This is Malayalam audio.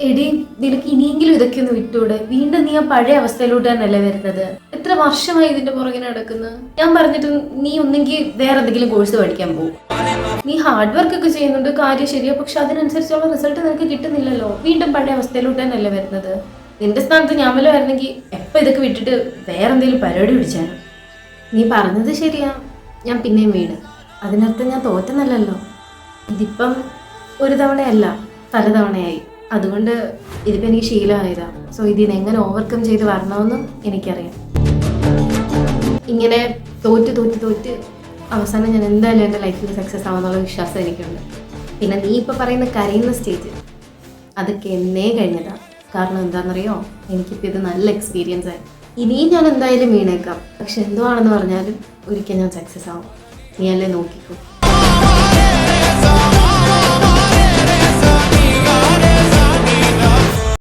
എടി, നിനക്ക് ഇനിയെങ്കിലും ഇതൊക്കെ ഒന്ന് വിട്ടൂടെ? വീണ്ടും നീ ആ പഴയ അവസ്ഥയിലോട്ട് തന്നെയല്ലേ വരുന്നത്? എത്ര വർഷമായി ഇതിന്റെ പുറകെ നടക്കുന്നത്? ഞാൻ പറഞ്ഞിട്ട് നീ ഒന്നെങ്കിൽ വേറെ എന്തെങ്കിലും കോഴ്സ് പഠിക്കാൻ പോകും. നീ ഹാർഡ് വർക്ക് ഒക്കെ ചെയ്യുന്നുണ്ട്, കാര്യം ശരിയാ, പക്ഷെ അതിനനുസരിച്ചുള്ള റിസൾട്ട് നിനക്ക് കിട്ടുന്നില്ലല്ലോ. വീണ്ടും പഴയ അവസ്ഥയിലോട്ട് തന്നെയല്ലേ വരുന്നത്? നിന്റെ സ്ഥാനത്ത് ഞാൻ വല്ല വരുന്നെങ്കിൽ എപ്പോൾ ഇതൊക്കെ വിട്ടിട്ട് വേറെ എന്തെങ്കിലും പരിപാടി പിടിച്ചാണ്. നീ പറഞ്ഞത് ശരിയാ, ഞാൻ പിന്നെയും വീണ്. അതിനർത്ഥം ഞാൻ തോറ്റെന്നല്ലല്ലോ. ഇതിപ്പം ഒരു തവണയല്ല, പലതവണയായി. അതുകൊണ്ട് ഇതിപ്പോൾ എനിക്ക് ശീലമായതാ. സോ ഇതിനെ എങ്ങനെ ഓവർകം ചെയ്ത് വരണമെന്നും എനിക്കറിയാം. ഇങ്ങനെ തോറ്റ് തോറ്റ് തോറ്റ് അവസാനം ഞാൻ എന്തായാലും എൻ്റെ ലൈഫിൽ സക്സസ് ആവുമെന്നുള്ള വിശ്വാസം എനിക്കുണ്ട്. പിന്നെ നീ ഇപ്പോൾ പറയുന്ന കരയുന്ന സ്റ്റേജ് അതൊക്കെ എന്നേ കഴിഞ്ഞതാണ്. കാരണം എന്താണെന്നറിയോ, എനിക്കിപ്പോൾ ഇത് നല്ല എക്സ്പീരിയൻസ് ആയി. ഇനിയും ഞാൻ എന്തായാലും വീണേക്കാം, പക്ഷെ എന്തുവാണെന്ന് പറഞ്ഞാലും ഒരിക്കൽ ഞാൻ സക്സസ് ആവും. നീ അല്ലേ നോക്കിക്കോ.